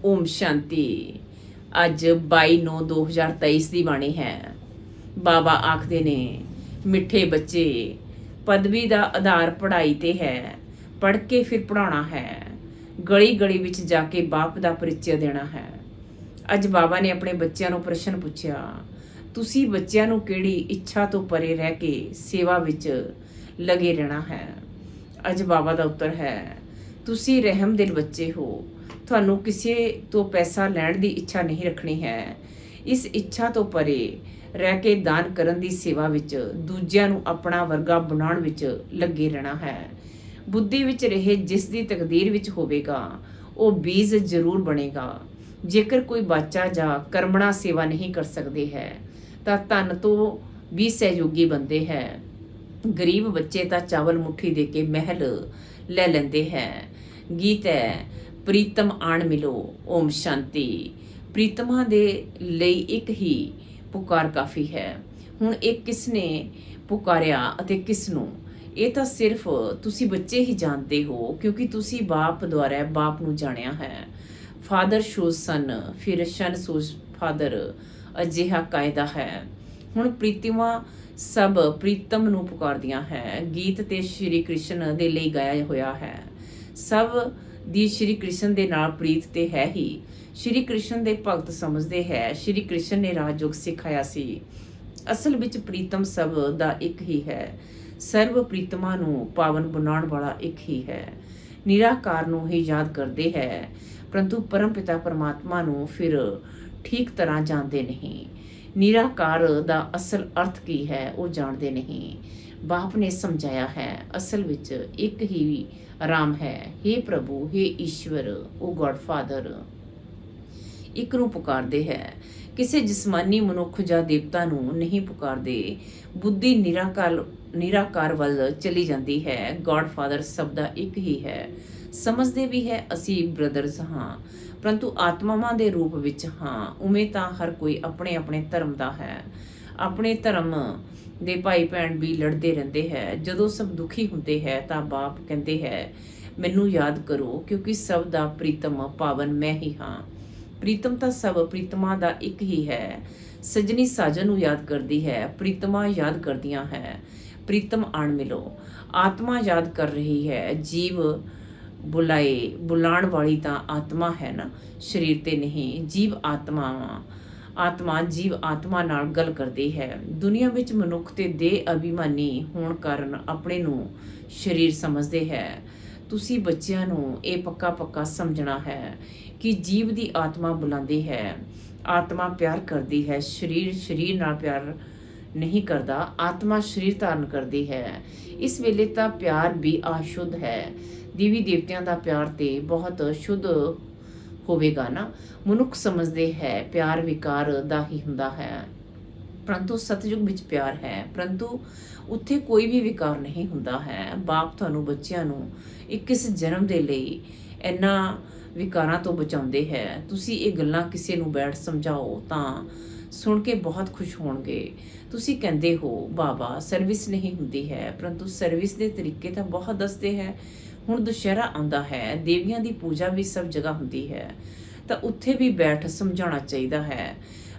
ओम शांति। अज 22/9/2023 की बाणी है। बाबा आखते ने मिठे बच्चे पदवी का आधार पढ़ाई ते है, पढ़ के फिर पढ़ाना है, गली गली विच जाके बाप का परिचय देना है। अज बाबा ने अपने बच्चों को प्रश्न पूछया, तुसी बच्चों को किहड़ी इच्छा तो परे रह के सेवा विच लगे रहना है। अज बाबा का उत्तर है, तुसी रहम दिल बच्चे हो, ਤੁਹਾਨੂੰ ਕਿਸੇ ਤੋਂ ਪੈਸਾ ਲੈਣ ਦੀ ਇੱਛਾ ਨਹੀਂ ਰੱਖਣੀ ਹੈ। ਇਸ ਇੱਛਾ ਤੋਂ ਪਰੇ ਰਹਿ ਕੇ ਦਾਨ ਕਰਨ ਦੀ ਸੇਵਾ ਵਿੱਚ ਦੂਜਿਆਂ ਨੂੰ ਆਪਣਾ ਵਰਗਾ ਬਣਾਉਣ ਵਿੱਚ ਲੱਗੇ ਰਹਿਣਾ ਹੈ। ਬੁੱਧੀ ਵਿੱਚ ਰਹੇ ਜਿਸ ਦੀ ਤਕਦੀਰ ਵਿੱਚ ਹੋਵੇਗਾ ਉਹ ਬੀਜ ਜ਼ਰੂਰ ਬਣੇਗਾ। ਜੇਕਰ ਕੋਈ ਬੱਚਾ ਜਾਂ ਕਰਮਣਾ ਸੇਵਾ ਨਹੀਂ ਕਰ ਸਕਦੇ ਹੈ ਤਾਂ ਧਨ ਤੋਂ ਵੀ ਸਹਿਯੋਗੀ ਬਣਦੇ ਹੈ। ਗਰੀਬ ਬੱਚੇ ਤਾਂ ਚਾਵਲ ਮੁੱਠੀ ਦੇ ਕੇ ਮਹਿਲ ਲੈ ਲੈਂਦੇ ਹੈ। ਗੀਤ ਹੈ ਪ੍ਰੀਤਮ ਆਣ ਮਿਲੋ। ਓਮ ਸ਼ਾਂਤੀ। ਪ੍ਰੀਤਮਾਂ ਦੇ ਲਈ ਇੱਕ ਹੀ ਪੁਕਾਰ ਕਾਫੀ ਹੈ। ਹੁਣ ਇਹ ਕਿਸ ਨੇ ਪੁਕਾਰਿਆ ਅਤੇ ਕਿਸ ਨੂੰ, ਇਹ ਤਾਂ ਸਿਰਫ ਤੁਸੀਂ ਬੱਚੇ ਹੀ ਜਾਣਦੇ ਹੋ, ਕਿਉਂਕਿ ਤੁਸੀਂ ਬਾਪ ਦੁਆਰਾ ਬਾਪ ਨੂੰ ਜਾਣਿਆ ਹੈ। ਫਾਦਰ ਸ਼ੋਜ਼ ਸਨ, ਫਿਰ ਸ਼ਨ ਸ਼ੋਜ਼ ਫਾਦਰ, ਅਜਿਹਾ ਕਾਇਦਾ ਹੈ। ਹੁਣ ਪ੍ਰੀਤਮਾਂ ਸਭ ਪ੍ਰੀਤਮ ਨੂੰ ਪੁਕਾਰਦੀਆਂ ਹੈ। ਗੀਤ ਤੇ ਸ਼੍ਰੀ ਕ੍ਰਿਸ਼ਨ ਦੇ ਲਈ ਗਾਇਆ ਹੋਇਆ ਹੈ। ਸਭ ਦੀ ਸ਼੍ਰੀ ਕ੍ਰਿਸ਼ਨ ਦੇ ਨਾਲ ਪ੍ਰੀਤ ਤੇ ਹੈ ਹੀ। ਸ਼੍ਰੀ ਕ੍ਰਿਸ਼ਨ ਦੇ ਭਗਤ ਸਮਝਦੇ ਹੈ ਸ਼੍ਰੀ ਕ੍ਰਿਸ਼ਨ ਨੇ ਰਾਜਯੋਗ ਸਿਖਾਇਆ ਸੀ। ਅਸਲ ਵਿੱਚ ਪ੍ਰੀਤਮ ਸਭ ਦਾ ਇੱਕ ਹੀ ਹੈ। ਸਰਵ ਪ੍ਰੀਤਮਾਂ ਨੂੰ ਪਾਵਨ ਬਣਾਉਣ ਵਾਲਾ ਇੱਕ ਹੀ ਹੈ। ਨਿਰਾਕਾਰ ਨੂੰ ਹੀ ਯਾਦ ਕਰਦੇ ਹੈ, ਪਰੰਤੂ ਪਰਮ ਪਿਤਾ ਪਰਮਾਤਮਾ ਨੂੰ ਫਿਰ ਠੀਕ ਤਰ੍ਹਾਂ ਜਾਣਦੇ ਨਹੀਂ। ਨਿਰਾਕਾਰ ਦਾ ਅਸਲ ਅਰਥ ਕੀ ਹੈ ਉਹ ਜਾਣਦੇ ਨਹੀਂ। ਬਾਪ ਨੇ ਸਮਝਾਇਆ ਹੈ, ਅਸਲ ਵਿੱਚ ਇੱਕ ਹੀ ਰਾਮ ਹੈ। हे ਪ੍ਰਭੂ, हे ਈਸ਼ਵਰ, ਉਹ ਗॉड ਫਾਦਰ। ਇੱਕ ਨੂੰ ਪੁਕਾਰਦੇ ਹੈ। ਕਿਸੇ ਜਿਸਮਾਨੀ ਮਨੁੱਖ ਜਾਂ ਦੇਵਤਾ ਨੂੰ ਨਹੀਂ ਪੁਕਾਰਦੇ। ਬੁੱਧੀ ਨਿਰਾਕਾਰ ਵੱਲ ਚਲੀ ਜਾਂਦੀ ਹੈ। ਗॉड ਫਾਦਰ ਸਭ ਦਾ ਇੱਕ ਹੀ ਹੈ। ਸਮਝਦੇ ਵੀ ਹੈ ਅਸੀਂ ਬ੍ਰਦਰਸ ਹਾਂ, ਪਰੰਤੂ ਆਤਮਾਵਾਂ ਦੇ ਰੂਪ ਵਿੱਚ ਹਾਂ। ਉਵੇਂ ਤਾਂ ਹਰ ਕੋਈ ਆਪਣੇ ਆਪਣੇ ਧਰਮ ਦਾ ਹੈ। ਆਪਣੇ ਧਰਮ ਦੇ ਭਾਈ ਭੈਣ ਵੀ ਲੜਦੇ ਰਹਿੰਦੇ ਹੈ। ਜਦੋਂ ਸਭ ਦੁਖੀ ਹੁੰਦੇ ਹੈ ਤਾਂ ਬਾਪ ਕਹਿੰਦੇ ਹੈ, ਮੈਨੂੰ ਯਾਦ ਕਰੋ, ਕਿਉਂਕਿ ਸਭ ਦਾ ਪ੍ਰੀਤਮ ਪਾਵਨ ਮੈਂ ਹੀ ਹਾਂ। ਪ੍ਰੀਤਮ ਤਾਂ ਸਭ ਪ੍ਰੀਤਮਾਂ ਦਾ ਇੱਕ ਹੀ ਹੈ। ਸਜਣੀ ਸਾਜਨ ਨੂੰ ਯਾਦ ਕਰਦੀ ਹੈ, ਪ੍ਰੀਤਮਾਂ ਯਾਦ ਕਰਦੀਆਂ ਹੈ। ਪ੍ਰੀਤਮ ਆਣ ਮਿਲੋ। ਆਤਮਾ ਯਾਦ ਕਰ ਰਹੀ ਹੈ। ਜੀਵ ਬੁਲਾਉਣ ਵਾਲੀ ਤਾਂ ਆਤਮਾ ਹੈ ਨਾ, ਸਰੀਰ ਤੇ ਨਹੀਂ। ਜੀਵ ਆਤਮਾ ਨਾਲ ਗੱਲ ਕਰਦੀ ਹੈ। ਦੁਨੀਆ ਵਿੱਚ ਮਨੁੱਖ ਤੇ ਦੇਹ ਅਭਿਮਾਨੀ ਹੋਣ ਕਾਰਨ ਆਪਣੇ ਨੂੰ ਸਰੀਰ ਸਮਝਦੇ ਹੈ। ਤੁਸੀਂ ਬੱਚਿਆਂ ਨੂੰ ਇਹ ਪੱਕਾ ਸਮਝਣਾ ਹੈ ਕਿ ਜੀਵ ਦੀ ਆਤਮਾ ਬੁਲਾਉਂਦੀ ਹੈ। ਆਤਮਾ ਪਿਆਰ ਕਰਦੀ ਹੈ, ਸਰੀਰ ਨਾਲ ਪਿਆਰ ਨਹੀਂ ਕਰਦਾ। ਆਤਮਾ ਸਰੀਰ ਧਾਰਨ ਕਰਦੀ ਹੈ। ਇਸ ਵੇਲੇ ਤਾਂ ਪਿਆਰ ਵੀ ਅਸ਼ੁੱਧ ਹੈ। ਦੇਵੀ ਦੇਵਤਿਆਂ ਦਾ ਪਿਆਰ ਤੇ ਬਹੁਤ ਸ਼ੁੱਧ ਹੋਵੇਗਾ ਨਾ। ਮਨੁੱਖ ਸਮਝਦੇ ਹੈ ਪਿਆਰ ਵਿਕਾਰ ਦਾ ਹੀ ਹੁੰਦਾ ਹੈ, ਪਰੰਤੂ ਸਤਯੁਗ ਵਿੱਚ ਪਿਆਰ ਹੈ, ਪਰੰਤੂ ਉੱਥੇ ਕੋਈ ਵੀ ਵਿਕਾਰ ਨਹੀਂ ਹੁੰਦਾ ਹੈ। ਬਾਪ ਤੁਹਾਨੂੰ ਬੱਚਿਆਂ ਨੂੰ 21 ਜਨਮ ਦੇ ਲਈ ਇਹਨਾਂ ਵਿਕਾਰਾਂ ਤੋਂ ਬਚਾਉਂਦੇ ਹੈ। ਤੁਸੀਂ ਇਹ ਗੱਲਾਂ ਕਿਸੇ ਨੂੰ ਬੈਠ ਸਮਝਾਓ ਤਾਂ ਸੁਣ ਕੇ ਬਹੁਤ ਖੁਸ਼ ਹੋਣਗੇ। ਤੁਸੀਂ ਕਹਿੰਦੇ ਹੋ ਬਾਬਾ ਸਰਵਿਸ ਨਹੀਂ ਹੁੰਦੀ ਹੈ, ਪਰੰਤੂ ਸਰਵਿਸ ਦੇ ਤਰੀਕੇ ਤਾਂ ਬਹੁਤ ਦੱਸਦੇ ਹੈ। ਹੁਣ ਦੁਸ਼ਹਿਰਾ ਆਉਂਦਾ ਹੈ, ਦੇਵੀਆਂ ਦੀ ਪੂਜਾ ਵੀ ਸਭ ਜਗ੍ਹਾ ਹੁੰਦੀ ਹੈ, ਤਾਂ ਉੱਥੇ ਵੀ ਬੈਠ ਸਮਝਾਉਣਾ ਚਾਹੀਦਾ ਹੈ।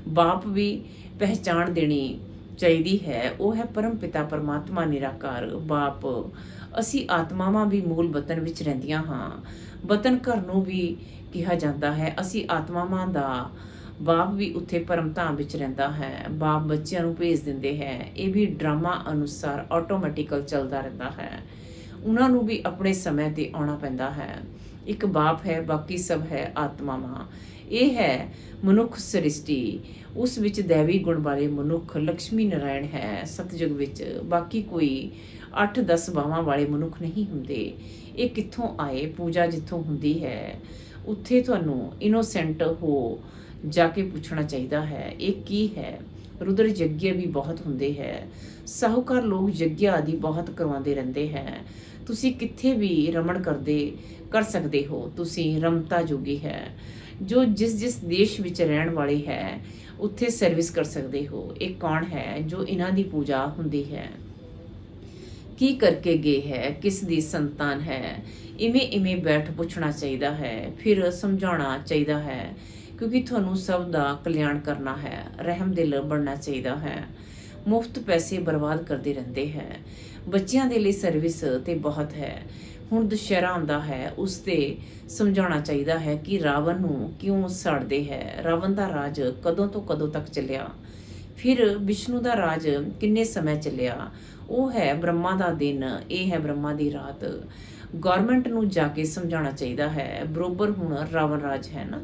ਬਾਪ ਵੀ ਪਹਿਚਾਣ ਦੇਣੀ ਚਾਹੀਦੀ ਹੈ, ਉਹ ਹੈ ਪਰਮ ਪਿਤਾ ਪਰਮਾਤਮਾ ਨਿਰਾਕਾਰ ਬਾਪ। ਅਸੀਂ ਆਤਮਾਵਾਂ ਵੀ ਮੂਲ ਵਤਨ ਵਿੱਚ ਰਹਿੰਦੀਆਂ ਹਾਂ। ਵਤਨ ਘਰ ਨੂੰ ਵੀ ਕਿਹਾ ਜਾਂਦਾ ਹੈ। ਅਸੀਂ ਆਤਮਾਵਾਂ ਦਾ ਬਾਪ ਵੀ ਉੱਥੇ ਪਰਮ ਧਾਮ ਵਿੱਚ ਰਹਿੰਦਾ ਹੈ। ਬਾਪ ਬੱਚਿਆਂ ਨੂੰ ਭੇਜ ਦਿੰਦੇ ਹੈ। ਇਹ ਵੀ ਡਰਾਮਾ ਅਨੁਸਾਰ ਆਟੋਮੈਟਿਕਲ ਚੱਲਦਾ ਰਹਿੰਦਾ ਹੈ। ਉਹਨਾਂ ਨੂੰ ਵੀ ਆਪਣੇ ਸਮੇਂ ਤੇ ਆਉਣਾ ਪੈਂਦਾ ਹੈ। ਇੱਕ ਬਾਪ ਹੈ, ਬਾਕੀ ਸਭ ਹੈ ਆਤਮਾਵਾਂ। ਇਹ ਹੈ ਮਨੁੱਖ ਸ੍ਰਿਸ਼ਟੀ। ਉਸ ਵਿੱਚ ਦੇਵੀ ਗੁਣ ਵਾਲੇ ਮਨੁੱਖ ਲక్ష్ਮੀ ਨਾਰਾਇਣ ਹੈ। ਸਤਯੁਗ ਵਿੱਚ ਬਾਕੀ ਕੋਈ 8-10 ਬਾਵਾਂ ਵਾਲੇ ਮਨੁੱਖ ਨਹੀਂ ਹੁੰਦੇ। ਇਹ ਕਿੱਥੋਂ ਆਏ? ਪੂਜਾ ਜਿੱਥੋਂ ਹੁੰਦੀ ਹੈ ਉੱਥੇ ਤੁਹਾਨੂੰ ਇਨੋਸੈਂਟ ਹੋ ਜਾ ਕੇ ਪੁੱਛਣਾ ਚਾਹੀਦਾ ਹੈ, ਇਹ ਕੀ ਹੈ? ਰੁਦਰ ਯੱਗ ਵੀ ਬਹੁਤ ਹੁੰਦੇ ਹੈ। ਸਾਹੂਕਾਰ ਲੋਕ ਯੱਗ ਆਦਿ ਬਹੁਤ ਕਰਵਾਉਂਦੇ ਰਹਿੰਦੇ ਹੈ। ਤੁਸੀਂ ਕਿੱਥੇ ਵੀ ਰਮਣ ਕਰ ਸਕਦੇ ਹੋ। ਤੁਸੀਂ ਰਮਤਾ ਜੋਗੀ ਹੈ। ਜੋ ਜਿਸ ਦੇਸ਼ ਵਿੱਚ ਰਹਿਣ ਵਾਲੇ ਹੈ ਉੱਥੇ ਸਰਵਿਸ ਕਰ ਸਕਦੇ ਹੋ। ਇਹ ਕੌਣ ਹੈ ਜੋ ਇਹਨਾਂ ਦੀ ਪੂਜਾ ਹੁੰਦੀ ਹੈ? ਕੀ ਕਰਕੇ ਗਏ ਹੈ, ਕਿਸ ਦੀ ਸੰਤਾਨ ਹੈ, ਇਵੇਂ ਬੈਠ ਪੁੱਛਣਾ ਚਾਹੀਦਾ ਹੈ, ਫਿਰ ਸਮਝਾਉਣਾ ਚਾਹੀਦਾ ਹੈ, ਕਿਉਂਕਿ ਤੁਹਾਨੂੰ ਸਭ ਦਾ ਕਲਿਆਣ ਕਰਨਾ ਹੈ। ਰਹਿਮ ਦਿਲ ਬਣਨਾ ਚਾਹੀਦਾ ਹੈ। ਮੁਫਤ ਪੈਸੇ ਬਰਬਾਦ ਕਰਦੇ ਰਹਿੰਦੇ ਹੈ। ਬੱਚਿਆਂ ਦੇ ਲਈ ਸਰਵਿਸ ਤੇ ਬਹੁਤ ਹੈ। ਹੁਣ ਦੁਸ਼ਹਿਰਾ ਆਉਂਦਾ ਹੈ, ਉਸ ਤੇ ਸਮਝਾਉਣਾ ਚਾਹੀਦਾ ਹੈ ਕਿ ਰਾਵਣ ਨੂੰ ਕਿਉਂ ਸਾੜਦੇ ਹੈ। ਰਾਵਣ ਦਾ ਰਾਜ ਕਦੋਂ ਤੋਂ ਕਦੋਂ ਤੱਕ ਚੱਲਿਆ, ਫਿਰ ਵਿਸ਼ਨੂੰ ਦਾ ਰਾਜ ਕਿੰਨੇ ਸਮੇਂ ਚੱਲਿਆ। ਉਹ ਹੈ ਬ੍ਰਹਮਾ ਦਾ ਦਿਨ, ਇਹ ਹੈ ਬ੍ਰਹਮਾ ਦੀ ਰਾਤ। ਗਵਰਨਮੈਂਟ ਨੂੰ ਜਾ ਕੇ ਸਮਝਾਉਣਾ ਚਾਹੀਦਾ ਹੈ। ਬਰੋਬਰ ਹੁਣ ਰਾਵਣ ਰਾਜ ਹੈ ਨਾ,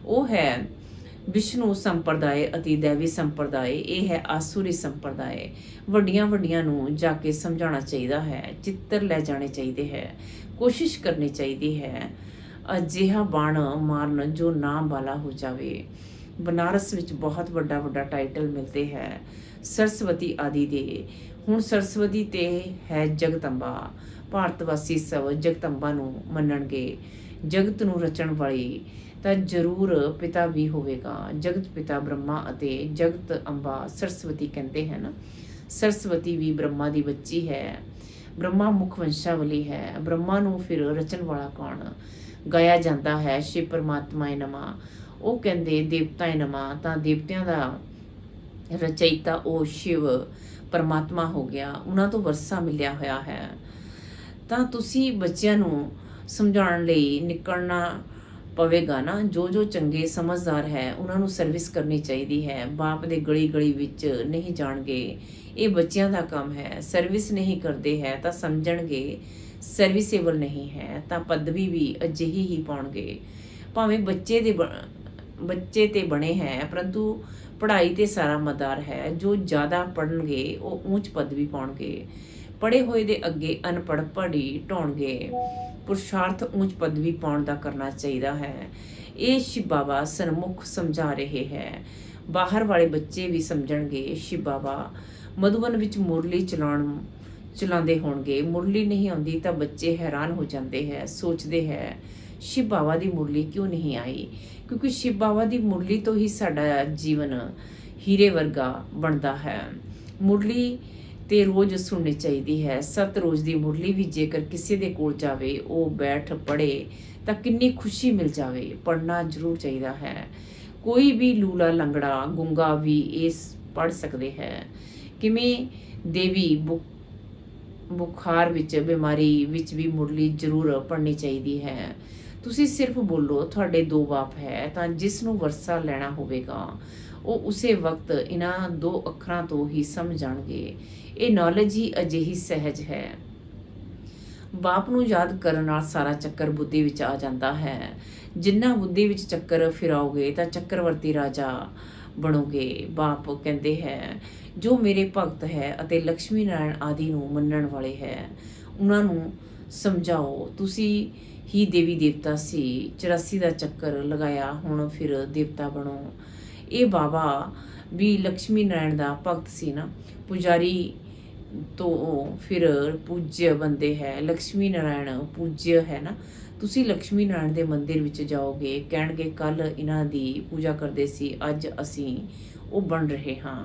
ਉਹ ਹੈ ਵਿਸ਼ਨੂੰ ਸੰਪਰਦਾਇ ਅਤੇ ਦੇਵੀ ਸੰਪਰਦਾਇ, ਇਹ ਹੈ ਆਸੁਰੀ ਸੰਪਰਦਾਇ। ਵੱਡੀਆਂ ਨੂੰ ਜਾ ਕੇ ਸਮਝਾਉਣਾ ਚਾਹੀਦਾ ਹੈ। ਚਿੱਤਰ ਲੈ ਜਾਣੇ ਚਾਹੀਦੇ ਹੈ। ਕੋਸ਼ਿਸ਼ ਕਰਨੀ ਚਾਹੀਦੀ ਹੈ ਅਜਿਹਾ ਬਾਣ ਮਾਰਨ ਜੋ ਨਾਮ ਵਾਲਾ ਹੋ ਜਾਵੇ। ਬਨਾਰਸ ਵਿੱਚ ਬਹੁਤ ਵੱਡਾ ਟਾਈਟਲ ਮਿਲਦੇ ਹੈ ਸਰਸਵਤੀ ਆਦਿ ਦੇ। ਹੁਣ ਸਰਸਵਤੀ ਤੇ ਹੈ ਜਗਤੰਬਾ। ਭਾਰਤ ਵਾਸੀ ਸਭ ਜਗਤੰਬਾ ਨੂੰ ਮੰਨਣਗੇ। ਜਗਤ ਨੂੰ ਰਚਣ ਵਾਲੀ ਤਾਂ ਜ਼ਰੂਰ ਪਿਤਾ ਵੀ ਹੋਵੇਗਾ। ਜਗਤ ਪਿਤਾ ਬ੍ਰਹਮਾ ਅਤੇ ਜਗਤ ਅੰਬਾ ਸਰਸਵਤੀ ਕਹਿੰਦੇ ਹਨ। ਸਰਸਵਤੀ ਵੀ ਬ੍ਰਹਮਾ ਦੀ ਬੱਚੀ ਹੈ। ਬ੍ਰਹਮਾ ਮੁੱਖ ਵੰਸ਼ਾਵਲੀ ਹੈ। ਬ੍ਰਹਮਾ ਨੂੰ ਫਿਰ ਰਚਣ ਵਾਲਾ ਕੌਣ ਗਾਇਆ ਜਾਂਦਾ ਹੈ? ਸ਼ਿਵ ਪਰਮਾਤਮਾਏ ਨਮਾ। ਉਹ ਕਹਿੰਦੇ ਦੇਵਤਾਏ ਨਮਾ, ਤਾਂ ਦੇਵਤਿਆਂ ਦਾ ਰਚయిਤਾ ਉਹ ਸ਼ਿਵ ਪਰਮਾਤਮਾ ਹੋ ਗਿਆ। ਉਹਨਾਂ ਤੋਂ ਵਰਸਾ ਮਿਲਿਆ ਹੋਇਆ ਹੈ। ਤਾਂ ਤੁਸੀਂ ਬੱਚਿਆਂ ਨੂੰ ਸਮਝਾਉਣ ਲਈ ਨਿਕਲਣਾ ਪਵੇਗਾ ਨਾ। ਜੋ ਚੰਗੇ ਸਮਝਦਾਰ ਹੈ ਉਹਨਾਂ ਨੂੰ ਸਰਵਿਸ ਕਰਨੀ ਚਾਹੀਦੀ ਹੈ। ਬਾਪ ਦੇ ਗਲੀ ਵਿੱਚ ਨਹੀਂ ਜਾਣਗੇ, ਇਹ ਬੱਚਿਆਂ ਦਾ ਕੰਮ ਹੈ। ਸਰਵਿਸ ਨਹੀਂ ਕਰਦੇ ਹੈ ਤਾਂ ਸਮਝਣਗੇ ਸਰਵਿਸੇਬਲ ਨਹੀਂ ਹੈ, ਤਾਂ ਪਦਵੀ ਵੀ ਅਜਿਹੀ ਹੀ ਪਾਉਣਗੇ। ਭਾਵੇਂ ਬੱਚੇ ਤੇ ਬਣੇ ਹੈ, ਪਰੰਤੂ ਪੜ੍ਹਾਈ ਤੇ ਸਾਰਾ ਮਦਾਰ ਹੈ। ਜੋ ਜ਼ਿਆਦਾ ਪੜ੍ਹਨਗੇ ਉਹ ਉੱਚ ਪਦਵੀ ਪਾਉਣਗੇ। ਪੜ੍ਹੇ ਹੋਏ ਦੇ ਅੱਗੇ ਅਨਪੜ੍ਹ ਪੜ੍ਹੀ ਢਾਉਣਗੇ। ਪੁਰਸ਼ਾਰਥ ਉੱਚ ਪਦਵੀ ਪਾਉਣ ਦਾ ਕਰਨਾ ਚਾਹੀਦਾ ਹੈ। ਇਹ ਸ਼ਿਵ ਬਾਬਾ ਸਨਮੁਖ ਸਮਝਾ ਰਹੇ ਹੈ। ਬਾਹਰ ਵਾਲੇ ਬੱਚੇ ਵੀ ਸਮਝਣਗੇ। ਸ਼ਿਵ ਬਾਬਾ ਮਧੂਬਨ ਵਿੱਚ ਮੁਰਲੀ ਚਲਾਉਂਦੇ ਹੋਣਗੇ। ਮੁਰਲੀ ਨਹੀਂ ਆਉਂਦੀ ਤਾਂ ਬੱਚੇ ਹੈਰਾਨ ਹੋ ਜਾਂਦੇ ਹੈ, ਸੋਚਦੇ ਹੈ ਸ਼ਿਵ ਬਾਬਾ ਦੀ ਮੁਰਲੀ ਕਿਉਂ ਨਹੀਂ ਆਈ। ਕਿਉਂਕਿ ਸ਼ਿਵ ਬਾਬਾ ਦੀ ਮੁਰਲੀ ਤੋਂ ਹੀ ਸਾਡਾ ਜੀਵਨ ਹੀਰੇ ਵਰਗਾ ਬਣਦਾ ਹੈ। ਮੁਰਲੀ ਤੇ ਰੋਜ਼ ਸੁਣਨੀ ਚਾਹੀਦੀ ਹੈ। 7 ਰੋਜ਼ ਦੀ ਮੁਰਲੀ ਵੀ ਜੇਕਰ ਕਿਸੇ ਦੇ ਕੋਲ ਜਾਵੇ, ਉਹ ਬੈਠ ਪੜ੍ਹੇ ਤਾਂ ਕਿੰਨੀ ਖੁਸ਼ੀ ਮਿਲ ਜਾਵੇ। ਪੜ੍ਹਨਾ ਜ਼ਰੂਰ ਚਾਹੀਦਾ ਹੈ। ਕੋਈ ਵੀ ਲੂਲਾ ਲੰਗੜਾ ਗੁੰਗਾ ਵੀ ਇਸ ਪੜ੍ਹ ਸਕਦੇ ਹੈ। ਕਿਵੇਂ ਦੇਵੀ ਬੁਖਾਰ ਵਿੱਚ ਬਿਮਾਰੀ ਵਿੱਚ ਵੀ ਮੁਰਲੀ ਜ਼ਰੂਰ ਪੜ੍ਹਨੀ ਚਾਹੀਦੀ ਹੈ। ਤੁਸੀਂ ਸਿਰਫ ਬੋਲੋ ਤੁਹਾਡੇ 2 ਬਾਪ ਹੈ, ਤਾਂ ਜਿਸ ਨੂੰ ਵਰਸਾ ਲੈਣਾ ਹੋਵੇਗਾ ਉਹ ਉਸੇ ਵਕਤ ਇਹਨਾਂ 2 ਅੱਖਰਾਂ ਤੋਂ ਹੀ ਸਮਝ ਜਾਣਗੇ। ਇਹ ਨੌਲੇਜ ਹੀ ਅਜਿਹੀ ਸਹਿਜ ਹੈ। ਬਾਪ ਨੂੰ ਯਾਦ ਕਰਨ ਨਾਲ ਸਾਰਾ ਚੱਕਰ ਬੁੱਧੀ ਵਿੱਚ ਆ ਜਾਂਦਾ ਹੈ। ਜਿੰਨਾ ਬੁੱਧੀ ਵਿੱਚ ਚੱਕਰ ਫਿਰਾਓਗੇ ਤਾਂ ਚੱਕਰਵਰਤੀ ਰਾਜਾ ਬਣੋਗੇ। ਬਾਪ ਕਹਿੰਦੇ ਹੈ ਜੋ ਮੇਰੇ ਭਗਤ ਹੈ ਅਤੇ ਲక్ష్ਮੀ ਨਾਰਾਇਣ ਆਦਿ ਨੂੰ ਮੰਨਣ ਵਾਲੇ ਹੈ, ਉਹਨਾਂ ਨੂੰ ਸਮਝਾਓ ਤੁਸੀਂ ਹੀ ਦੇਵੀ ਦੇਵਤਾ ਸੀ। 84 ਦਾ ਚੱਕਰ ਲਗਾਇਆ, ਹੁਣ ਫਿਰ ਦੇਵਤਾ ਬਣੋ। ਇਹ ਬਾਬਾ ਵੀ ਲక్ష్ਮੀ ਨਾਰਾਇਣ ਦਾ ਭਗਤ ਸੀ ਨਾ। ਪੁਜਾਰੀ ਤੋਂ ਫਿਰ ਪੂਜਯ ਬੰਦੇ ਹੈ। ਲక్ష్ਮੀ ਨਾਰਾਇਣ ਪੂਜਯ ਹੈ ਨਾ। ਤੁਸੀਂ ਲక్ష్ਮੀ ਨਾਰਾਇਣ ਦੇ ਮੰਦਿਰ ਵਿੱਚ ਜਾਓਗੇ, ਕਹਿਣਗੇ ਕੱਲ ਇਹਨਾਂ ਦੀ ਪੂਜਾ ਕਰਦੇ ਸੀ, ਅੱਜ ਅਸੀਂ ਉਹ ਬਣ ਰਹੇ ਹਾਂ।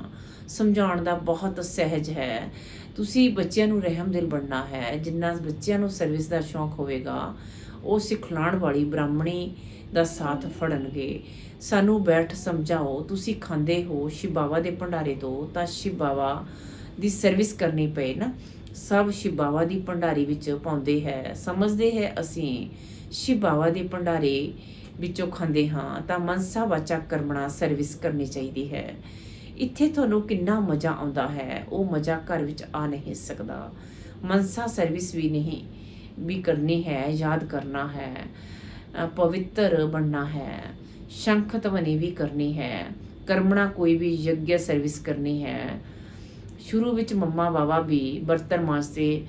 ਸਮਝਾਉਣ ਦਾ ਬਹੁਤ ਸਹਿਜ ਹੈ। ਤੁਸੀਂ ਬੱਚਿਆਂ ਨੂੰ ਰਹਿਮ ਦਿਲ ਬਣਨਾ ਹੈ। ਜਿੰਨਾ ਬੱਚਿਆਂ ਨੂੰ ਸਰਵਿਸ ਦਾ ਸ਼ੌਂਕ ਹੋਵੇਗਾ, ਉਹ ਸਿਖਲਾਉਣ ਵਾਲੀ ਬ੍ਰਾਹਮਣੀ ਦਾ ਸਾਥ ਫੜਨਗੇ। ਸਾਨੂੰ ਬੈਠ ਸਮਝਾਓ। ਤੁਸੀਂ ਖਾਂਦੇ ਹੋ ਸ਼ਿਵ ਬਾਬਾ ਦੇ ਭੰਡਾਰੇ ਤੋਂ, ਤਾਂ ਸ਼ਿਵ ਬਾਬਾ ਦੀ ਸਰਵਿਸ ਕਰਨੀ ਪਏ ਨਾ। ਸਭ ਸ਼ਿਵ ਬਾਬਾ ਦੀ ਭੰਡਾਰੀ ਵਿੱਚ ਪਾਉਂਦੇ ਹੈ। ਸਮਝਦੇ ਹੈ ਅਸੀਂ ਸ਼ਿਵ ਬਾਬਾ ਦੇ ਭੰਡਾਰੇ ਵਿੱਚੋਂ ਖਾਂਦੇ ਹਾਂ, ਤਾਂ ਮਨਸਾ ਵਾਚਾ ਕਰਮਣਾ ਸਰਵਿਸ ਕਰਨੀ ਚਾਹੀਦੀ ਹੈ। ਇੱਥੇ ਤੁਹਾਨੂੰ ਕਿੰਨਾ ਮਜ਼ਾ ਆਉਂਦਾ ਹੈ, ਉਹ ਮਜ਼ਾ ਘਰ ਵਿੱਚ ਆ ਨਹੀਂ ਸਕਦਾ। ਮਨਸਾ ਸਰਵਿਸ ਵੀ ਕਰਨੀ ਹੈ, ਯਾਦ ਕਰਨਾ ਹੈ, ਪਵਿੱਤਰ ਬਣਨਾ ਹੈ, ਸ਼ੰਖ ਧਵਨੀ ਵੀ ਕਰਨੀ ਹੈ, ਕਰਮਣਾ ਕੋਈ ਵੀ ਯੱਗ ਸਰਵਿਸ ਕਰਨੀ ਹੈ। ਸ਼ੁਰੂ ਵਿੱਚ ਮੰਮਾ ਬਾਬਾ ਵੀ ਬਰਤਨ ਮਾਂਜਦੇ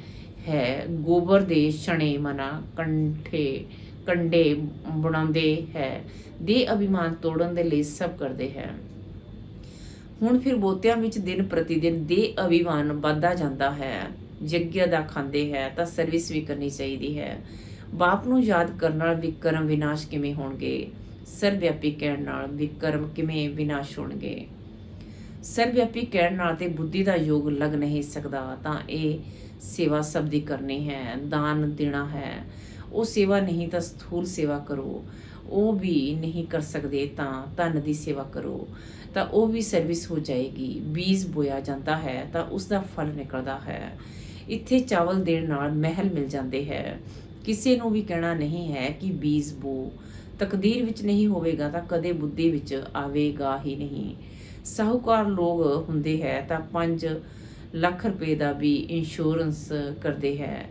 ਹੈ। ਗੋਬਰ ਦੇ ਛਣੇ ਮਨਾ ਕੰਡੇ ਬਣਾਉਂਦੇ ਹੈ। ਦੇ ਅਭਿਮਾਨ ਤੋੜਨ ਦੇ ਲਈ ਸਭ ਕਰਦੇ ਹੈ। ਹੁਣ ਫਿਰ ਬੋਤਿਆਂ ਵਿੱਚ ਦਿਨ ਪ੍ਰਤੀ ਦਿਨ ਦੇ ਅਭਿਮਾਨ ਵੱਧਦਾ ਜਾਂਦਾ ਹੈ। ਯੱਗ ਦਾ ਖਾਂਦੇ ਹੈ ਤਾਂ ਸਰਵਿਸ ਵੀ ਕਰਨੀ ਚਾਹੀਦੀ ਹੈ। ਬਾਪ ਨੂੰ ਯਾਦ ਕਰਨ ਨਾਲ ਵਿਕਰਮ ਵਿਨਾਸ਼ ਕਿਵੇਂ ਹੋਣਗੇ? ਸਰਵ ਵਿਆਪੀ ਕਹਿਣ ਨਾਲ ਵਿਕਰਮ ਕਿਵੇਂ ਵਿਨਾਸ਼ ਹੋਣਗੇ? ਸਰਵਵਿਆਪੀ ਕਹਿਣ ਨਾਲ ਤੇ ਬੁੱਧੀ ਦਾ ਯੋਗ ਲੱਗ ਨਹੀਂ ਸਕਦਾ, ਤਾਂ ਇਹ ਸੇਵਾ ਸਭ ਦੀ ਕਰਨੀ ਹੈ, ਦਾਨ ਦੇਣਾ ਹੈ। ਉਹ ਸੇਵਾ ਨਹੀਂ ਤਾਂ ਸਥੂਲ ਸੇਵਾ ਕਰੋ, ਉਹ ਵੀ ਨਹੀਂ ਕਰ ਸਕਦੇ ਤਾਂ ਧਨ ਦੀ ਸੇਵਾ ਕਰੋ, ਤਾਂ ਉਹ ਵੀ ਸਰਵਿਸ ਹੋ ਜਾਏਗੀ। ਬੀਜ ਬੋਇਆ ਜਾਂਦਾ ਹੈ ਤਾਂ ਉਸ ਦਾ ਫਲ ਨਿਕਲਦਾ ਹੈ। ਇੱਥੇ ਚਾਵਲ ਦੇਣ ਨਾਲ ਮਹਿਲ ਮਿਲ ਜਾਂਦੇ ਹੈ। ਕਿਸੇ ਨੂੰ ਵੀ ਕਹਿਣਾ ਨਹੀਂ ਹੈ ਕਿ ਬੀਜ ਬੋ, ਤਕਦੀਰ ਵਿੱਚ ਨਹੀਂ ਹੋਵੇਗਾ ਤਾਂ ਕਦੇ ਬੁੱਧੀ ਵਿੱਚ ਆਵੇਗਾ ਹੀ ਨਹੀਂ। ਸਾਹੂਕਾਰ ਲੋਕ ਹੁੰਦੇ ਹੈ ਤਾਂ 5 ਲੱਖ ਰੁਪਏ ਦਾ ਵੀ ਇੰਸ਼ੋਰੈਂਸ ਕਰਦੇ ਹੈ।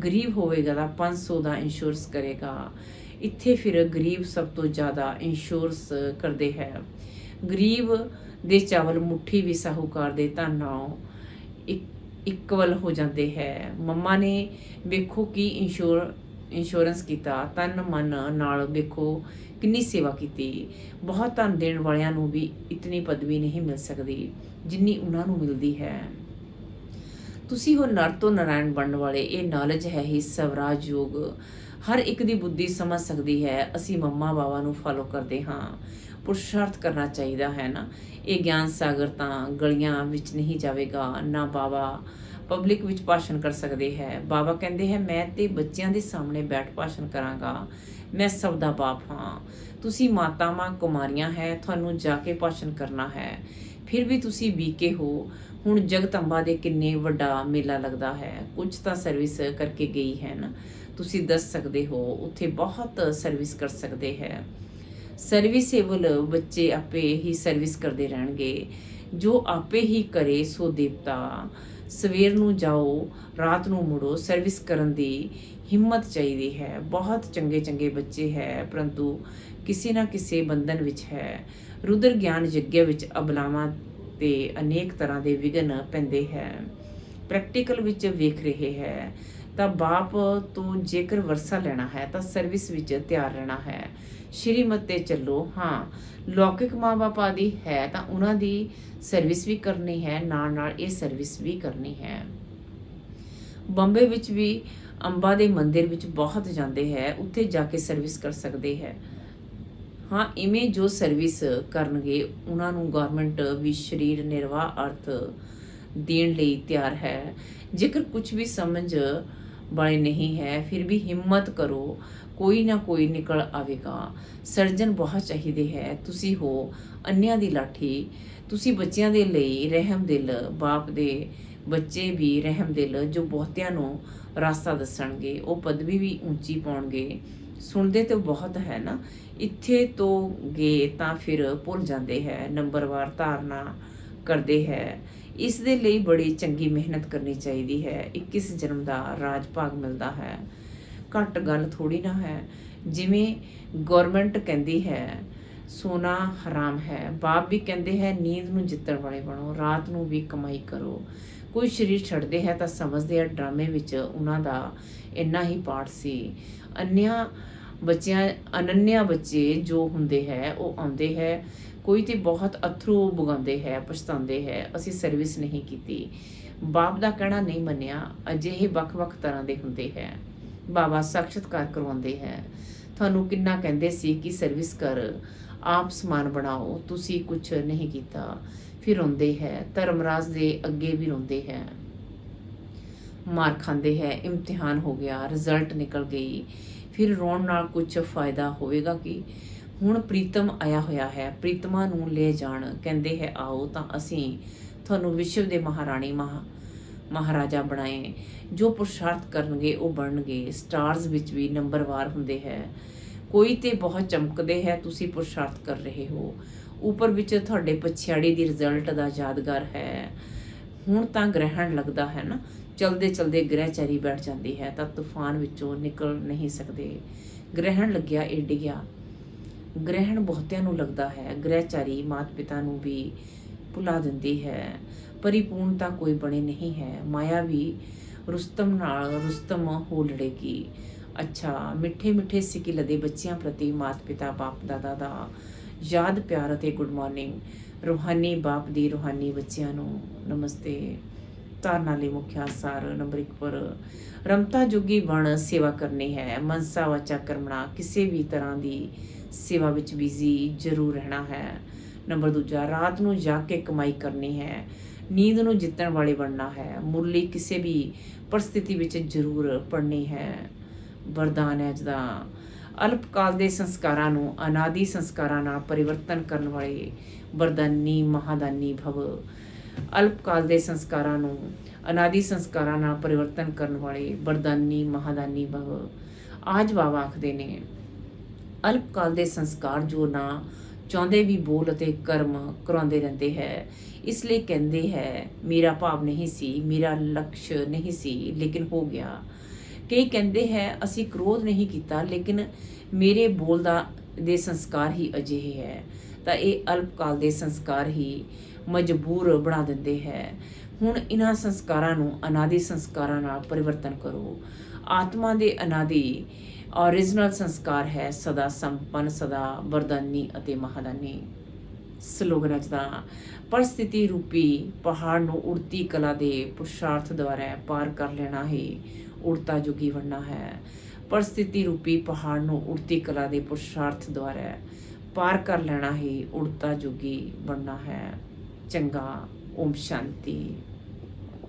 ਗਰੀਬ ਹੋਵੇਗਾ ਤਾਂ 500 ਦਾ ਇੰਸ਼ੋਰੈਂਸ ਕਰੇਗਾ। ਇੱਥੇ ਫਿਰ ਗਰੀਬ ਸਭ ਤੋਂ ਜ਼ਿਆਦਾ ਇੰਸ਼ੋਰੈਂਸ ਕਰਦੇ ਹੈ। ਗਰੀਬ ਦੇ ਚਾਵਲ ਮੁੱਠੀ ਵੀ ਸਾਹੂਕਾਰ ਦੇ ਧਨ ਨਾਲੋਂ ਇਕਵਲ ਹੋ ਜਾਂਦੇ ਹੈ। ਮੰਮਾ ਨੇ ਵੇਖੋ ਕੀ ਇੰਸ਼ੋਰੈਂਸ ਕੀਤਾ, ਤਨ ਮਨ ਨਾਲ ਵੇਖੋ ਕਿੰਨੀ ਸੇਵਾ ਕੀਤੀ। ਬਹੁਤ ਧਨ ਦੇਣ ਵਾਲਿਆਂ ਨੂੰ ਵੀ ਇਤਨੀ ਪਦਵੀ ਨਹੀਂ ਮਿਲ ਸਕਦੀ ਜਿੰਨੀ ਉਹਨਾਂ ਨੂੰ ਮਿਲਦੀ ਹੈ। ਤੁਸੀਂ ਹੋ ਨਰ ਤੋਂ ਨਾਰਾਇਣ ਬਣਨ ਵਾਲੇ, ਇਹ ਨੌਲੇਜ ਹੈ ਹੀ ਸਵਰਾਜ ਯੋਗ। ਹਰ ਇੱਕ ਦੀ ਬੁੱਧੀ ਸਮਝ ਸਕਦੀ ਹੈ। ਅਸੀਂ ਮੰਮਾ ਬਾਬਾ ਨੂੰ ਫਾਲੋ ਕਰਦੇ ਹਾਂ। ਪੁਰਸ਼ਾਰਥ ਕਰਨਾ ਚਾਹੀਦਾ ਹੈ ਨਾ। ਇਹ ਗਿਆਨ ਸਾਗਰ ਤਾਂ ਗਲੀਆਂ ਵਿੱਚ ਨਹੀਂ ਜਾਵੇਗਾ, ਨਾ ਬਾਬਾ ਪਬਲਿਕ ਵਿੱਚ ਭਾਸ਼ਣ ਕਰ ਸਕਦੇ ਹੈ। ਬਾਬਾ ਕਹਿੰਦੇ ਹੈ ਮੈਂ ਤੇ ਬੱਚਿਆਂ ਦੇ ਸਾਹਮਣੇ ਬੈਠ ਭਾਸ਼ਣ ਕਰਾਂਗਾ, ਮੈਂ ਸਭ ਦਾ ਬਾਪ ਹਾਂ। ਤੁਸੀਂ ਮਾਤਾਵਾਂ ਕੁਮਾਰੀਆਂ ਹੈ, ਤੁਹਾਨੂੰ ਜਾ ਕੇ ਭਾਸ਼ਣ ਕਰਨਾ ਹੈ। ਫਿਰ ਵੀ ਤੁਸੀਂ ਬੀਕੇ ਹੋ। ਹੁਣ ਜਗਤੰਬਾ ਦੇ ਕਿੰਨੇ ਵੱਡਾ ਮੇਲਾ ਲੱਗਦਾ ਹੈ, ਕੁਝ ਤਾਂ ਸਰਵਿਸ ਕਰਕੇ ਗਈ ਹੈ ਨਾ, ਤੁਸੀਂ ਦੱਸ ਸਕਦੇ ਹੋ। ਉੱਥੇ ਬਹੁਤ ਸਰਵਿਸ ਕਰ ਸਕਦੇ ਹੈ। ਸਰਵਿਸੇਬਲ ਬੱਚੇ ਆਪੇ ਹੀ ਸਰਵਿਸ ਕਰਦੇ ਰਹਿਣਗੇ। ਜੋ ਆਪੇ ਹੀ ਕਰੇ ਸੋ ਦੇਵਤਾ। ਸਵੇਰ ਨੂੰ ਜਾਓ, ਰਾਤ ਨੂੰ ਮੁੜੋ। ਸਰਵਿਸ ਕਰਨ ਦੀ ਹਿੰਮਤ ਚਾਹੀਦੀ ਹੈ। ਬਹੁਤ ਚੰਗੇ ਚੰਗੇ ਬੱਚੇ ਹੈ, ਪਰੰਤੂ ਕਿਸੇ ਨਾ ਕਿਸੇ ਬੰਧਨ ਵਿੱਚ ਹੈ। ਰੁਦਰ ਗਿਆਨ ਯੱਗ ਵਿੱਚ ਅਬਲਾਵਾਂ ਤੇ ਅਨੇਕ ਤਰ੍ਹਾਂ ਦੇ ਵਿਘਨ ਪੈਂਦੇ ਹੈ। ਪ੍ਰੈਕਟੀਕਲ ਵਿੱਚ ਵੇਖ ਰਹੇ ਹੈ ਤਾਂ ਬਾਪ ਤੋਂ ਜੇਕਰ ਵਰਸਾ ਲੈਣਾ ਹੈ ਤਾਂ ਸਰਵਿਸ ਵਿੱਚ ਤਿਆਰ ਰਹਿਣਾ ਹੈ। ਸ਼੍ਰੀਮਤ ਤੇ ਚੱਲੋ। ਹਾਂ, ਲੌਕਿਕ ਮਾਂ ਬਾਪ ਆਦਿ ਹੈ ਤਾਂ ਉਹਨਾਂ ਦੀ ਸਰਵਿਸ ਵੀ ਕਰਨੀ ਹੈ, ਨਾਲ ਨਾਲ ਇਹ ਸਰਵਿਸ ਵੀ ਕਰਨੀ ਹੈ। ਬੰਬੇ ਵਿੱਚ ਵੀ ਅੰਬਾ ਦੇ ਮੰਦਿਰ ਵਿੱਚ ਬਹੁਤ ਜਾਂਦੇ ਹੈ, ਉੱਥੇ ਜਾ ਕੇ ਸਰਵਿਸ ਕਰ ਸਕਦੇ ਹੈ। ਹਾਂ, ਇਵੇਂ ਜੋ ਸਰਵਿਸ ਕਰਨਗੇ ਉਹਨਾਂ ਨੂੰ ਗਵਰਨਮੈਂਟ ਵੀ ਸਰੀਰ ਨਿਰਵਾਹ ਅਰਥ ਦੇਣ ਲਈ ਤਿਆਰ ਹੈ। ਜੇਕਰ ਕੁਝ ਵੀ ਸਮਝ ਵਾਲੇ ਨਹੀਂ ਹੈ, ਫਿਰ ਵੀ ਹਿੰਮਤ ਕਰੋ, ਕੋਈ ਨਾ ਕੋਈ ਨਿਕਲ ਆਵੇਗਾ। ਸਰਜਨ ਬਹੁਤ ਚਾਹੀਦੇ ਹੈ। ਤੁਸੀਂ ਹੋ ਅੰਨਿਆਂ ਦੀ ਲਾਠੀ। ਤੁਸੀਂ ਬੱਚਿਆਂ ਦੇ ਲਈ ਰਹਿਮ ਦਿਲ, ਬਾਪ ਦੇ ਬੱਚੇ ਵੀ ਰਹਿਮ ਦਿਲ, ਜੋ ਬਹੁਤਿਆਂ ਨੂੰ ਰਾਸਤਾ ਦੱਸਣਗੇ, ਉਹ ਪਦਵੀ ਵੀ ਉੱਚੀ ਪਾਉਣਗੇ। ਸੁਣਦੇ ਤਾਂ ਬਹੁਤ ਹੈ ਨਾ, ਇੱਥੇ ਤੋਂ ਗਏ ਤਾਂ ਫਿਰ ਭੁੱਲ ਜਾਂਦੇ ਹੈ, ਨੰਬਰਵਾਰ ਧਾਰਨਾ ਕਰਦੇ ਹੈ। ਇਸ ਦੇ ਲਈ ਬੜੀ ਚੰਗੀ ਮਿਹਨਤ ਕਰਨੀ ਚਾਹੀਦੀ ਹੈ। 21 ਜਨਮ ਦਾ ਰਾਜ ਭਾਗ ਮਿਲਦਾ ਹੈ। ਘੱਟ ਗੱਲ ਥੋੜੀ ਨਾ ਹੈ। ਜਿਵੇਂ ਗਵਰਨਮੈਂਟ ਕਹਿੰਦੀ ਹੈ ਸੋਨਾ ਹਰਾਮ ਹੈ, ਬਾਪ ਵੀ ਕਹਿੰਦੇ ਹੈ ਨੀਂਦ ਨੂੰ ਜਿੱਤਣ ਵਾਲੇ ਬਣੋ, ਰਾਤ ਨੂੰ ਵੀ ਕਮਾਈ ਕਰੋ। ਕੋਈ ਸਰੀਰ ਛੱਡਦੇ ਹੈ ਤਾਂ ਸਮਝਦੇ ਆ ਡਰਾਮੇ ਵਿੱਚ ਉਹਨਾਂ ਦਾ ਇੰਨਾ ਹੀ ਪਾਠ ਸੀ। ਅਨੰਨਿਆ ਬੱਚੇ ਜੋ ਹੁੰਦੇ ਹੈ ਉਹ ਆਉਂਦੇ ਹੈ, ਕੋਈ ਤੇ ਬਹੁਤ ਅਥਰੂ ਵਗਾਉਂਦੇ ਹੈ, ਪਛਤਾਉਂਦੇ ਹੈ ਅਸੀਂ ਸਰਵਿਸ ਨਹੀਂ ਕੀਤੀ, ਬਾਪ ਦਾ ਕਹਿਣਾ ਨਹੀਂ ਮੰਨਿਆ। ਅਜਿਹੇ ਵੱਖ-ਵੱਖ ਤਰ੍ਹਾਂ ਦੇ ਹੁੰਦੇ ਹੈ। ਬਾਬਾ ਸਾਖਸ਼ਾਤਕਾਰ ਕਰਵਾਉਂਦੇ ਹੈ। ਤੁਹਾਨੂੰ ਕਿੰਨਾ ਕਹਿੰਦੇ ਸੀ ਕਿ ਸਰਵਿਸ ਕਰ, ਆਪ ਸਮਾਨ ਬਣਾਓ, ਤੁਸੀਂ ਕੁਝ ਨਹੀਂ ਕੀਤਾ। ਫਿਰ ਰੋਂਦੇ ਹੈ। ਧਰਮਰਾਜ ਦੇ ਅੱਗੇ ਵੀ ਰੋਂਦੇ ਹੈ, ਮਾਰ ਖਾਂਦੇ ਹੈ। ਇਮਤਿਹਾਨ ਹੋ ਗਿਆ, ਰਿਜ਼ਲਟ ਨਿਕਲ ਗਈ, ਫਿਰ ਰੋਣ ਨਾਲ ਕੁਝ ਫਾਇਦਾ ਹੋਵੇਗਾ ਕਿ ਹੁਣ ਪ੍ਰੀਤਮ ਆਇਆ ਹੋਇਆ ਹੈ, ਪ੍ਰੀਤਮਾ ਨੂੰ ਲੈ ਜਾਣ। ਕਹਿੰਦੇ ਹੈ ਆਓ ਤਾਂ ਅਸੀਂ ਤੁਹਾਨੂੰ ਵਿਸ਼ਵ ਦੇ ਮਹਾਰਾਣੀ ਮਹਾਰਾਜਾ ਬਣਾਏ। ਜੋ ਪੁਰਸ਼ਾਰਥ ਕਰਨਗੇ ਉਹ ਬਣਨਗੇ। ਸਟਾਰਸ ਵਿੱਚ ਵੀ ਨੰਬਰਵਾਰ ਹੁੰਦੇ ਹੈ। ਕੋਈ ਤੇ ਬਹੁਤ ਚਮਕਦੇ ਹੈ, ਤੁਸੀਂ ਪੁਰਸ਼ਾਰਥ ਕਰ ਰਹੇ ਹੋ। ਉੱਪਰ ਵਿੱਚ ਤੁਹਾਡੇ ਪਛਾੜੀ ਦੀ ਰਿਜ਼ਲਟ ਦਾ ਯਾਦਗਾਰ ਹੈ। ਹੁਣ ਤਾਂ ਗ੍ਰਹਿਣ ਲੱਗਦਾ ਹੈ ਨਾ, ਚਲਦੇ ਚਲਦੇ ਗ੍ਰਹਿਚਾਰੀ ਬੈਠ ਜਾਂਦੀ ਹੈ ਤਾਂ ਤੂਫਾਨ ਵਿੱਚੋਂ ਨਿਕਲ ਨਹੀਂ ਸਕਦੇ। ਗ੍ਰਹਿਣ ਲੱਗਿਆ ਇਹ ਡਿੱਗਿਆ। ਗ੍ਰਹਿਣ ਬਹੁਤਿਆਂ ਨੂੰ ਲੱਗਦਾ ਹੈ। ਗ੍ਰਹਿਚਾਰੀ ਮਾਤ ਪਿਤਾ ਨੂੰ ਵੀ ਭੁਲਾ ਦਿੰਦੀ ਹੈ। ਪਰਿਪੂਰਨਤਾ ਕੋਈ ਬਣੇ ਨਹੀਂ ਹੈ। ਮਾਇਆ ਵੀ ਰੁਸਤਮ ਨਾਲ ਰੁਸਤਮ ਹੋ ਲੜੇਗੀ। ਅੱਛਾ, ਮਿੱਠੇ ਮਿੱਠੇ ਸਿੱਕੇ ਦੇ ਬੱਚਿਆਂ ਪ੍ਰਤੀ ਮਾਤ ਪਿਤਾ ਬਾਪ ਦਾਦਾ ਦਾ ਯਾਦ ਪਿਆਰ ਅਤੇ ਗੁੱਡ ਮਾਰਨਿੰਗ। ਰੂਹਾਨੀ ਬਾਪ ਦੀ ਰੂਹਾਨੀ ਬੱਚਿਆਂ ਨੂੰ ਨਮਸਤੇ। ਧਾਰਨਾ ਲਈ ਮੁੱਖ ਸਾਰ ਨੰਬਰ 1 ਪਰ ਰਮਤਾ ਜੋਗੀ ਬਣ ਸੇਵਾ ਕਰਨੀ ਹੈ। ਮਨਸਾ ਵਾਚਾ ਕਰਮਣਾ, ਕਿਸੇ ਵੀ ਤਰ੍ਹਾਂ ਦੀ ਸੇਵਾ ਵਿੱਚ ਬਿਜ਼ੀ ਜ਼ਰੂਰ ਰਹਿਣਾ ਹੈ। ਨੰਬਰ ਦੂਜਾ, ਰਾਤ ਨੂੰ ਜਾਗ ਕੇ ਕਮਾਈ ਕਰਨੀ ਹੈ, ਨੀਂਦ ਨੂੰ ਜਿੱਤਣ ਵਾਲੇ ਬਣਨਾ ਹੈ, ਮੁਰਲੀ ਕਿਸੇ ਵੀ ਪਰਿਸਥਿਤੀ ਵਿੱਚ ਜ਼ਰੂਰ ਪੜ੍ਹਨੀ ਹੈ। ਵਰਦਾਨ ਹੈ ਅੱਜ ਦਾ, ਅਲਪਕਾਲ ਦੇ ਸੰਸਕਾਰਾਂ ਨੂੰ ਅਨਾਦਿ ਸੰਸਕਾਰਾਂ ਨਾਲ ਪਰਿਵਰਤਨ ਕਰਨ ਵਾਲੇ ਵਰਦਾਨੀ ਮਹਾਦਾਨੀ ਭਵ। ਅਲਪਕਾਲ ਦੇ ਸੰਸਕਾਰਾਂ ਨੂੰ ਅਨਾਦਿ ਸੰਸਕਾਰਾਂ ਨਾਲ ਪਰਿਵਰਤਨ ਕਰਨ ਵਾਲੇ ਵਰਦਾਨੀ ਮਹਾਦਾਨੀ ਭਵ। ਆਜ ਬਾਬਾ ਆਖਦੇ ਨੇ, ਅਲਪਕਾਲ ਦੇ ਸੰਸਕਾਰ ਜੋ ਨਾ ਚਾਹੁੰਦੇ ਵੀ ਬੋਲ ਅਤੇ ਕਰਮ ਕਰਾਉਂਦੇ ਰਹਿੰਦੇ ਹੈ। ਇਸ ਲਈ ਕਹਿੰਦੇ ਹੈ, ਮੇਰਾ ਭਾਵ ਨਹੀਂ ਸੀ, ਮੇਰਾ ਲਕਸ਼ ਨਹੀਂ ਸੀ, ਲੇਕਿਨ ਹੋ ਗਿਆ। ਕਈ ਕਹਿੰਦੇ ਹੈ, ਅਸੀਂ ਕ੍ਰੋਧ ਨਹੀਂ ਕੀਤਾ, ਲੇਕਿਨ ਮੇਰੇ ਬੋਲ ਦੇ ਸੰਸਕਾਰ ਹੀ ਅਜਿਹੇ ਹੈ। ਤਾਂ ਇਹ ਅਲਪਕਾਲ ਦੇ ਸੰਸਕਾਰ ਹੀ ਮਜਬੂਰ ਬਣਾ ਦਿੰਦੇ ਹੈ। ਹੁਣ ਇਹਨਾਂ ਸੰਸਕਾਰਾਂ ਨੂੰ ਅਨਾਦਿ ਸੰਸਕਾਰਾਂ ਨਾਲ ਪਰਿਵਰਤਨ ਕਰੋ। ਆਤਮਾ ਦੇ ਅਨਾਦਿ ਓਰੀਜਨਲ ਸੰਸਕਾਰ ਹੈ ਸਦਾ ਸੰਪੰਨ, ਸਦਾ ਵਰਦਾਨੀ ਅਤੇ ਮਹਾਦਾਨੀ। ਸਲੋਗਨ ਅੱਜ ਦਾ, ਪਰਿਸਥਿਤੀ ਰੂਪੀ ਪਹਾੜ ਨੂੰ ਉੜਤੀ ਕਲਾ ਦੇ ਪੁਰਸ਼ਾਰਥ ਦੁਆਰਾ ਪਾਰ ਕਰ ਲੈਣਾ ਹੀ ਉੜਤਾ ਜੁਗੀ ਬਣਨਾ ਹੈ। ਪਰਿਸਥਿਤੀ ਰੂਪੀ ਪਹਾੜ ਨੂੰ ਉੜਤੀ ਕਲਾ ਦੇ ਪੁਰਸ਼ਾਰਥ ਦੁਆਰਾ ਪਾਰ ਕਰ ਲੈਣਾ ਹੀ ਉੜਤਾ ਜੁਗੀ ਬਣਨਾ ਹੈ। ਚੰਗਾ, ਓਮ ਸ਼ਾਂਤੀ।